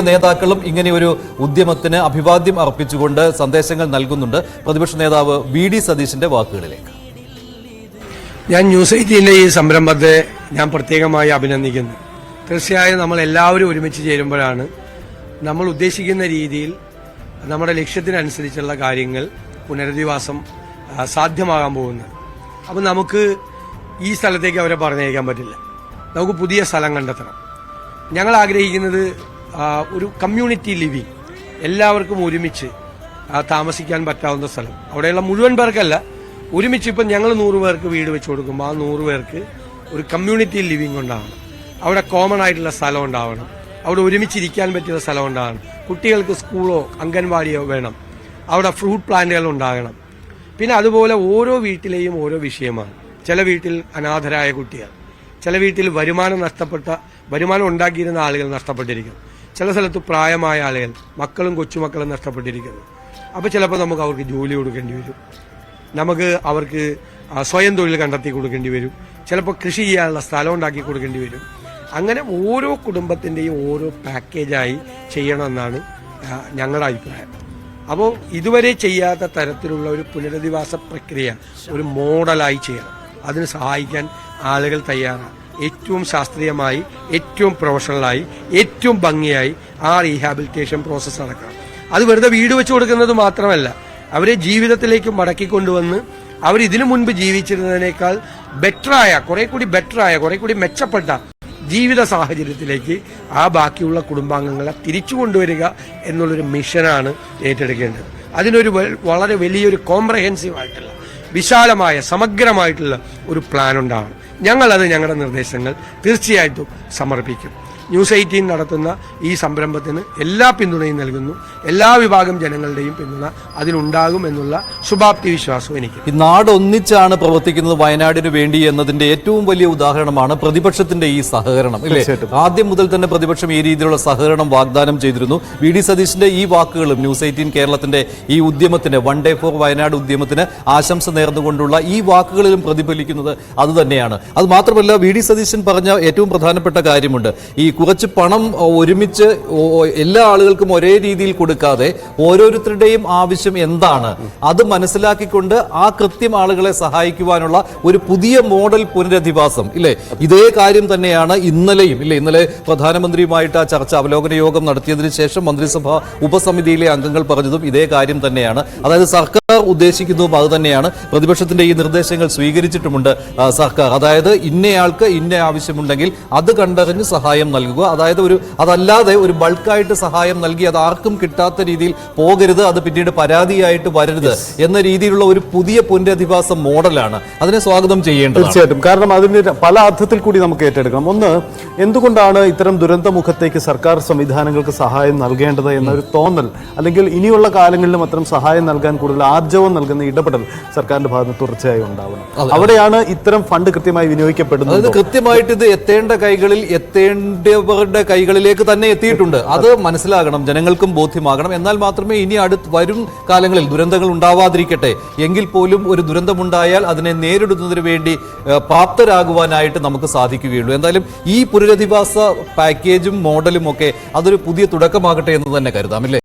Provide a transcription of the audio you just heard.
നേതാക്കളും ഇങ്ങനെ ഒരു ഉദ്യമത്തിന് അഭിവാദ്യം അർപ്പിച്ചുകൊണ്ട് സന്ദേശങ്ങൾ നൽകുന്നുണ്ട്. പ്രതിപക്ഷ നേതാവ് വി.ഡി. സതീശന്റെ വാക്കുകളിലേക്ക്. ഞാൻ ന്യൂസ് 18 ഈ സംരംഭത്തെ ഞാൻ പ്രത്യേകമായി അഭിനന്ദിക്കുന്നു. തീർച്ചയായും നമ്മൾ എല്ലാവരും ഒരുമിച്ച് ചേരുമ്പോഴാണ് നമ്മൾ ഉദ്ദേശിക്കുന്ന രീതിയിൽ നമ്മുടെ ലക്ഷ്യത്തിനനുസരിച്ചുള്ള കാര്യങ്ങൾ പുനരധിവാസം സാധ്യമാകാൻ പോകുന്നത്. അപ്പം നമുക്ക് ഈ സ്ഥലത്തേക്ക് അവരെ പറഞ്ഞയക്കാൻ പറ്റില്ല. നമുക്ക് പുതിയ സ്ഥലം കണ്ടെത്തണം. ഞങ്ങൾ ആഗ്രഹിക്കുന്നത് ഒരു കമ്മ്യൂണിറ്റി ലിവിങ്, എല്ലാവർക്കും ഒരുമിച്ച് താമസിക്കാൻ പറ്റാവുന്ന സ്ഥലം. അവിടെയുള്ള മുഴുവൻ പേർക്കല്ല, ഒരുമിച്ച് ഇപ്പം ഞങ്ങൾ 100 പേർക്ക് വീട് വെച്ച് കൊടുക്കുമ്പോൾ ആ 100 പേർക്ക് ഒരു കമ്മ്യൂണിറ്റി ലിവിങ് ഉണ്ടാവണം. അവിടെ കോമൺ ആയിട്ടുള്ള സ്ഥലം ഉണ്ടാവണം. അവിടെ ഒരുമിച്ചിരിക്കാൻ പറ്റിയ സ്ഥലം ഉണ്ടാകണം. കുട്ടികൾക്ക് സ്കൂളോ അംഗൻവാടിയോ വേണം. അവിടെ ഫ്രൂട്ട് പ്ലാന്റുകൾ ഉണ്ടാകണം. പിന്നെ അതുപോലെ ഓരോ വീട്ടിലെയും ഓരോ വിഷയമാണ്. ചില വീട്ടിൽ അനാഥരായ കുട്ടികൾ, ചില വീട്ടിൽ വരുമാനം ഉണ്ടാക്കിയിരുന്ന ആളുകൾ നഷ്ടപ്പെട്ടിരിക്കുന്നു. ചില സ്ഥലത്ത് പ്രായമായ ആളുകൾ, മക്കളും കൊച്ചുമക്കളും നഷ്ടപ്പെട്ടിരിക്കുന്നു. അപ്പോൾ ചിലപ്പോൾ നമുക്ക് അവർക്ക് ജോലി കൊടുക്കേണ്ടി വരും, നമുക്ക് അവർക്ക് സ്വയം തൊഴിൽ കണ്ടെത്തി കൊടുക്കേണ്ടി വരും, ചിലപ്പോൾ കൃഷി ചെയ്യാനുള്ള സ്ഥലം ഉണ്ടാക്കി കൊടുക്കേണ്ടി വരും. അങ്ങനെ ഓരോ കുടുംബത്തിൻ്റെയും ഓരോ പാക്കേജായി ചെയ്യണമെന്നാണ് ഞങ്ങളുടെ അഭിപ്രായം. അപ്പോൾ ഇതുവരെ ചെയ്യാത്ത തരത്തിലുള്ള ഒരു പുനരധിവാസ പ്രക്രിയ ഒരു മോഡലായി ചെയ്യണം. അതിന് സഹായിക്കാൻ ആളുകൾ തയ്യാറാണ്. ഏറ്റവും ശാസ്ത്രീയമായി, ഏറ്റവും പ്രൊഫഷണലായി, ഏറ്റവും ഭംഗിയായി ആ റീഹാബിലിറ്റേഷൻ പ്രോസസ്സ് നടക്കണം. അത് വെറുതെ വീട് വെച്ച് കൊടുക്കുന്നത് മാത്രമല്ല, അവരെ ജീവിതത്തിലേക്ക് മടക്കിക്കൊണ്ടുവന്ന് അവരിതിനു മുൻപ് ജീവിച്ചിരുന്നതിനേക്കാൾ കുറെ കൂടി മെച്ചപ്പെട്ട ജീവിത സാഹചര്യത്തിലേക്ക് ആ ബാക്കിയുള്ള കുടുംബാംഗങ്ങളെ തിരിച്ചു കൊണ്ടുവരിക എന്നുള്ളൊരു മിഷനാണ് ഏറ്റെടുക്കേണ്ടത്. അതിനൊരു വളരെ വലിയൊരു കോംപ്രഹെൻസീവ് ആയിട്ടുള്ള, വിശാലമായ, സമഗ്രമായിട്ടുള്ള ഒരു പ്ലാൻ ഉണ്ടാവണം. ഞങ്ങളത് ഞങ്ങളുടെ നിർദ്ദേശങ്ങൾ തീർച്ചയായിട്ടും സമർപ്പിക്കും. ന്യൂസ് 18 നടത്തുന്ന ഈ സംരംഭത്തിന് എല്ലാ പിന്തുണയും നൽകുന്നു. എല്ലാ വിഭാഗം ജനങ്ങളുടെയും പിന്തുണ അതിനുണ്ടാകും എന്നുള്ള ശുഭാപ്തി വിശ്വാസവും എനിക്ക്. ഈ നാട് ഒന്നിച്ചാണ് പ്രവർത്തിക്കുന്നത് വയനാടിന് വേണ്ടി എന്നതിന്റെ ഏറ്റവും വലിയ ഉദാഹരണമാണ് പ്രതിപക്ഷത്തിന്റെ ഈ സഹകരണം. ആദ്യം മുതൽ തന്നെ പ്രതിപക്ഷം ഈ രീതിയിലുള്ള സഹകരണം വാഗ്ദാനം ചെയ്തിരുന്നു. വി.ഡി. സതീശന്റെ ഈ വാക്കുകളും ന്യൂസ് 18 കേരളത്തിന്റെ ഈ ഉദ്യമത്തിന്, വൺ ഡേ ഫോർ വയനാട് ഉദ്യമത്തിന് ആശംസ നേർന്നുകൊണ്ടുള്ള ഈ വാക്കുകളിലും പ്രതിഫലിക്കുന്നത് അതുതന്നെയാണ്. അത് മാത്രമല്ല, വി.ഡി. സതീശൻ പറഞ്ഞ ഏറ്റവും പ്രധാനപ്പെട്ട കാര്യമുണ്ട്. ഈ കുറച്ച് പണം ഒരുമിച്ച് എല്ലാ ആളുകൾക്കും ഒരേ രീതിയിൽ കൊടുക്കാതെ ഓരോരുത്തരുടെയും ആവശ്യം എന്താണ് അത് മനസ്സിലാക്കിക്കൊണ്ട് ആ കൃത്യം ആളുകളെ സഹായിക്കുവാനുള്ള ഒരു പുതിയ മോഡൽ പുനരധിവാസം. ഇല്ലേ, ഇതേ കാര്യം തന്നെയാണ് ഇന്നലെ പ്രധാനമന്ത്രിയുമായിട്ട് ആ ചർച്ച, അവലോകന യോഗം നടത്തിയതിനു ശേഷം മന്ത്രിസഭാ ഉപസമിതിയിലെ അംഗങ്ങൾ പറഞ്ഞതും ഇതേ കാര്യം തന്നെയാണ്. അതായത് സർക്കാർ ഉദ്ദേശിക്കുന്നതും അത് തന്നെയാണ്. പ്രതിപക്ഷത്തിന്റെ ഈ നിർദ്ദേശങ്ങൾ സ്വീകരിച്ചിട്ടുമുണ്ട് സർക്കാർ. അതായത് ഇന്നയാൾക്ക് ഇന്ന ആവശ്യമുണ്ടെങ്കിൽ അത് കണ്ടറിഞ്ഞ് സഹായം നൽകുക. അതായത് അതല്ലാതെ ഒരു ബൾക്കായിട്ട് സഹായം നൽകി അത് ആർക്കും കിട്ടാത്ത രീതിയിൽ പോകരുത്, അത് പിന്നീട് പരാതിയായിട്ട് വരരുത് എന്ന രീതിയിലുള്ള ഒരു പുതിയ പുനരധിവാസ മോഡലാണ്. അതിനെ സ്വാഗതം ചെയ്യേണ്ടത് തീർച്ചയായിട്ടും. കാരണം അതിന് പല അർത്ഥത്തിൽ കൂടി നമുക്ക് ഏറ്റെടുക്കണം. ഒന്ന്, എന്തുകൊണ്ടാണ് ഇത്തരം ദുരന്തമുഖത്തേക്ക് സർക്കാർ സംവിധാനങ്ങൾക്ക് സഹായം നൽകേണ്ടത് എന്നൊരു തോന്നൽ, അല്ലെങ്കിൽ ഇനിയുള്ള കാലങ്ങളിലും അത്തരം സഹായം നൽകാൻ കൂടുതൽ ആർജവം നൽകുന്ന ഇടപെടൽ സർക്കാരിന്റെ ഭാഗത്ത് തുടർച്ചയായി ഉണ്ടാവണം. അവിടെയാണ് ഇത്തരം ഫണ്ട് കൃത്യമായി വിനിയോഗിക്കപ്പെടുന്നത്. കൃത്യമായിട്ട് ഇത് എത്തേണ്ടവരുടെ കൈകളിലേക്ക് തന്നെ എത്തിയിട്ടുണ്ട്. അത് മനസ്സിലാകണം, ജനങ്ങൾക്കും ബോധ്യമാകണം. എന്നാൽ മാത്രമേ ഇനി വരും കാലങ്ങളിൽ ദുരന്തങ്ങൾ ഉണ്ടാവാതിരിക്കട്ടെ എങ്കിൽ പോലും ഒരു ദുരന്തമുണ്ടായാൽ അതിനെ നേരിടുന്നതിന് വേണ്ടി പ്രാപ്തരാകുവാനായിട്ട് നമുക്ക് സാധിക്കുകയുള്ളൂ. എന്തായാലും ഈ പുനരധിവാസ പാക്കേജും മോഡലും ഒക്കെ അതൊരു പുതിയ തുടക്കമാകട്ടെ എന്ന് തന്നെ കരുതാം, അല്ലേ?